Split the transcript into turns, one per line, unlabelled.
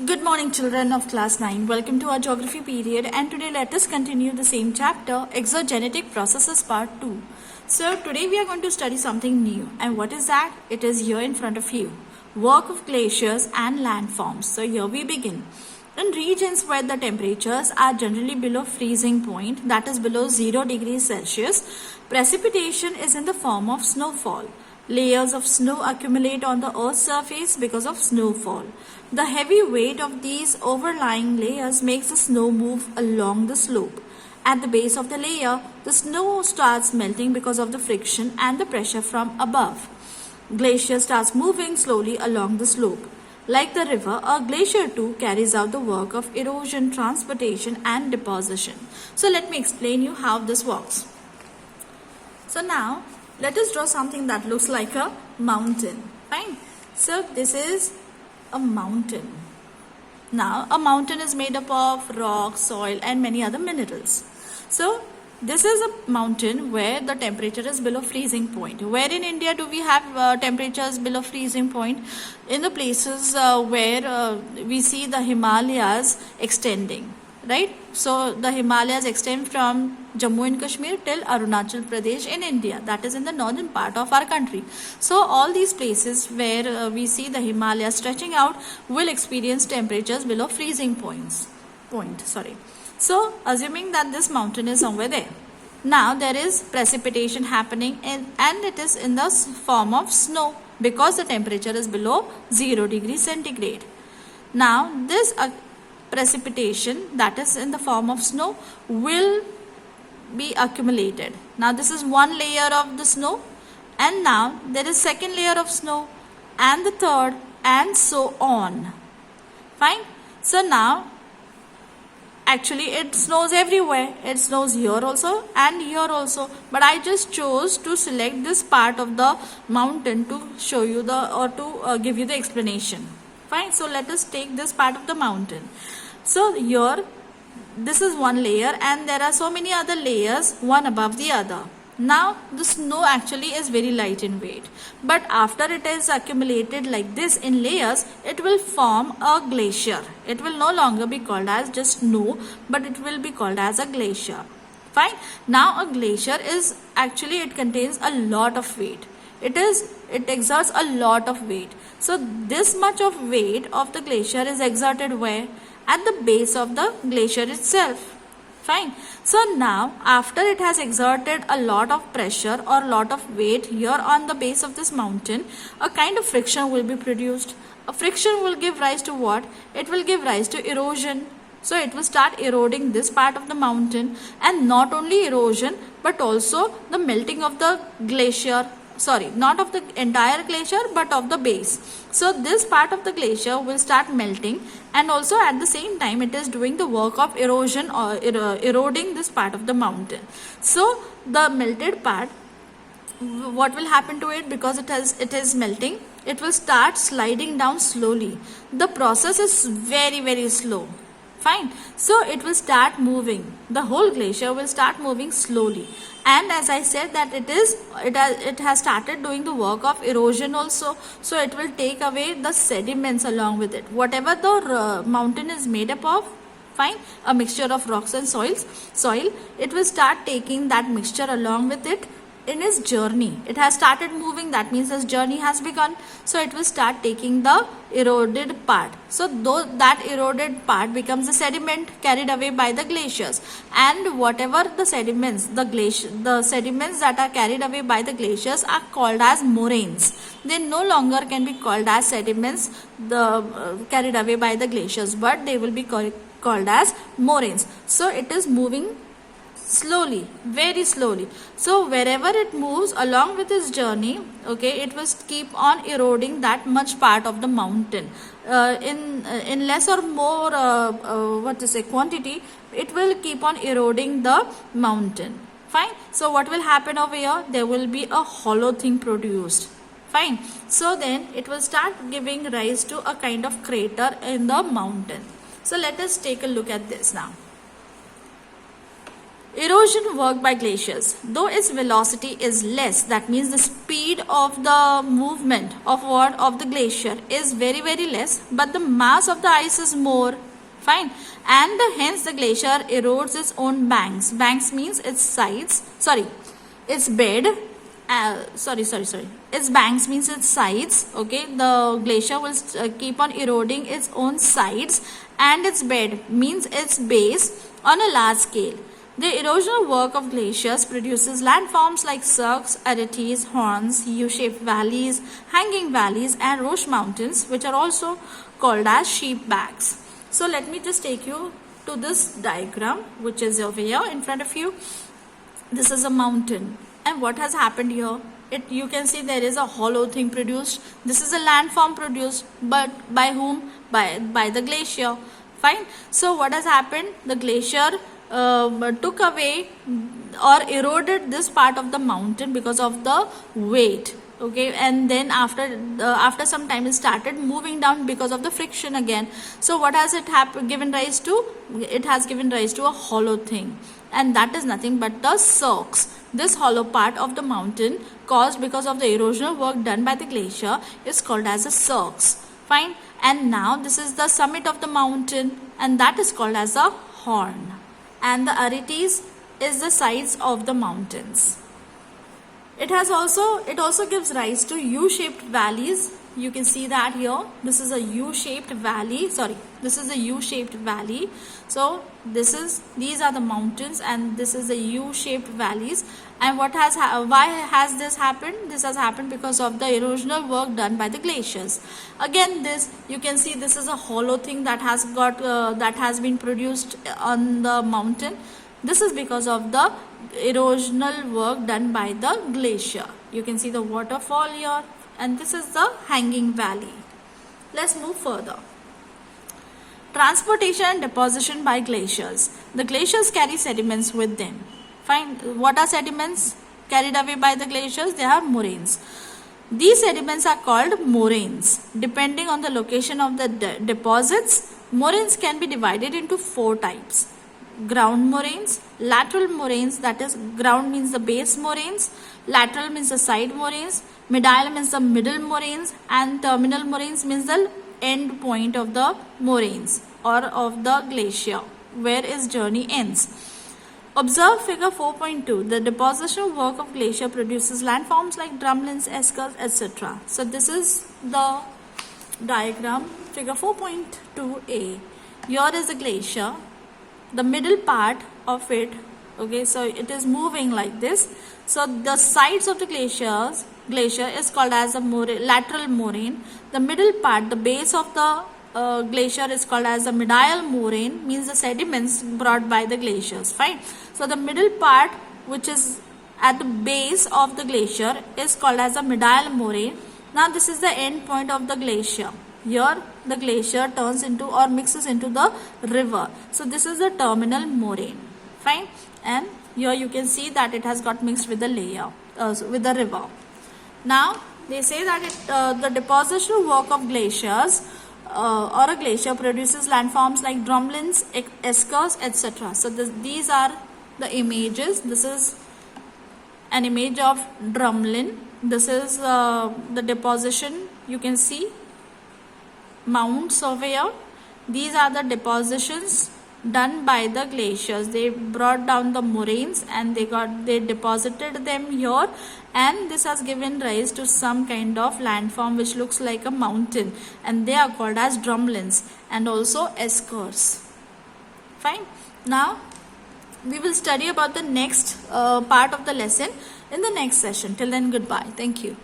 Good morning, children of class 9. Welcome to our geography period, and today let us continue the same chapter, exogenetic processes part 2. So today we are going to study something new, and what is that? It is here in front of you. Work of glaciers and landforms. So here we begin. In regions where the temperatures are generally below freezing point, that is below 0 degrees Celsius, precipitation is in the form of snowfall. Layers of snow accumulate on the Earth's surface because of snowfall. The heavy weight of these overlying layers makes the snow move along the slope. At the base of the layer, the snow starts melting because of the friction and the pressure from above. Glacier starts moving slowly along the slope. Like the river, a glacier too carries out the work of erosion, transportation and deposition. So let me explain you how this works. So now, let us draw something that looks like a mountain. Fine. So this is a mountain. Now a mountain is made up of rock, soil and many other minerals. So this is a mountain where the temperature is below freezing point. Where in India do we have temperatures below freezing point? In the places where we see the Himalayas extending. Right? So the Himalayas extend from Jammu and Kashmir till Arunachal Pradesh in India. That is in the northern part of our country. So all these places where we see the Himalayas stretching out will experience temperatures below freezing point. So assuming that this mountain is somewhere there. Now there is precipitation happening and it is in the form of snow because the temperature is below 0 degrees centigrade. Now this precipitation that is in the form of snow will be accumulated. Now this is one layer of the snow, and now there is second layer of snow and the third and so on. Fine. So now actually it snows everywhere. It snows here also and here also, but I just chose to select this part of the mountain to show you to give you the explanation. Fine. So let us take this part of the mountain. So here this is one layer and there are so many other layers one above the other. Now the snow actually is very light in weight, but after it is accumulated like this in layers, it will form a glacier. It will no longer be called as just snow, but it will be called as a glacier. Fine. Now a glacier is actually, it contains a lot of weight. It exerts a lot of weight. So this much of weight of the glacier is exerted where? At the base of the glacier itself. Fine. So now after it has exerted a lot of pressure or lot of weight here on the base of this mountain, a kind of friction will be produced. A friction will give rise to what? It will give rise to erosion. So it will start eroding this part of the mountain, and not only erosion but also the melting of the glacier. Sorry, not of the entire glacier but of the base. So this part of the glacier will start melting, and also at the same time it is doing the work of erosion or eroding this part of the mountain. So the melted part, what will happen to it? Because it is melting, it will start sliding down slowly. The process is very slow. Fine. So it will start moving. The whole glacier will start moving slowly. And as I said that it has started doing the work of erosion also. So it will take away the sediments along with it. Whatever the mountain is made up of, fine, a mixture of rocks and soil, it will start taking that mixture along with it in its journey. It has started moving, that means its journey has begun. So it will start taking the eroded part. So though that eroded part becomes the sediment carried away by the glaciers, and whatever the sediments, the sediments that are carried away by the glaciers are called as moraines. They no longer can be called as sediments carried away by the glaciers, but they will be called as moraines. So it is moving slowly, very slowly. So wherever it moves along with its journey, okay, it will keep on eroding that much part of the mountain. In less or more quantity, it will keep on eroding the mountain. Fine. So what will happen over here? There will be a hollow thing produced. Fine. So then it will start giving rise to a kind of crater in the mountain. So let us take a look at this now. Erosion work by glaciers. Though its velocity is less, that means the speed of the movement of what of the glacier is very less, but the mass of the ice is more. Fine. And hence the glacier erodes its own banks. Banks means its sides. Sorry, its bed. Its banks means its sides. Okay, the glacier will keep on eroding its own sides, and its bed means its base on a large scale. The erosional work of glaciers produces landforms like cirques, arites, horns, U-shaped valleys, hanging valleys, and roche mountains, which are also called as sheep backs. So let me just take you to this diagram, which is over here in front of you. This is a mountain, and what has happened here? You can see there is a hollow thing produced. This is a landform produced, but by whom? By the glacier. Fine. So what has happened? The glacier took away or eroded this part of the mountain because of the weight. Okay, and then after some time it started moving down because of the friction again. So what has it given rise to? It has given rise to a hollow thing, and that is nothing but the cirques. This hollow part of the mountain caused because of the erosional work done by the glacier is called as a cirques. Fine. And now this is the summit of the mountain, and that is called as a horn. And the arites is the sides of the mountains. It also gives rise to U-shaped valleys. You can see that here. This is a U-shaped valley. This is a U-shaped valley. So these are the mountains, and this is the U-shaped valleys. And why has this happened? This has happened because of the erosional work done by the glaciers. Again, you can see this is a hollow thing that has been produced on the mountain. This is because of the erosional work done by the glacier. You can see the waterfall here, and this is the hanging valley. Let's move further. Transportation and deposition by glaciers. The glaciers carry sediments with them. Fine. What are sediments carried away by the glaciers? They are moraines. These sediments are called moraines. Depending on the location of the deposits, moraines can be divided into 4 types. Ground moraines, lateral moraines, that is ground means the base moraines, lateral means the side moraines, medial means the middle moraines, and terminal moraines means the end point of the moraines or of the glacier where its journey ends. Observe figure 4.2. The depositional work of glacier produces landforms like drumlins, eskers, etc. So this is the diagram, figure 4.2a. Here is the glacier. The middle part of it, okay, so it is moving like this. So the sides of the glacier is called as a lateral moraine. The middle part, the base of the glacier is called as a medial moraine, means the sediments brought by the glaciers. Fine. So the middle part, which is at the base of the glacier, is called as a medial moraine. Now this is the end point of the glacier. Here the glacier turns into or mixes into the river. So this is the terminal moraine. Fine. And here you can see that it has got mixed with the river. Now they say that the depositional work of glaciers or a glacier produces landforms like drumlins, eskers, etc. So these are the images. This is an image of drumlin. This is the deposition. You can see mounds over here. These are the depositions done by the glaciers. They brought down the moraines and they deposited them here, and this has given rise to some kind of landform which looks like a mountain, and they are called as drumlins and also eskers. Fine. Now we will study about the next part of the lesson in the next session. Till then, goodbye. Thank you.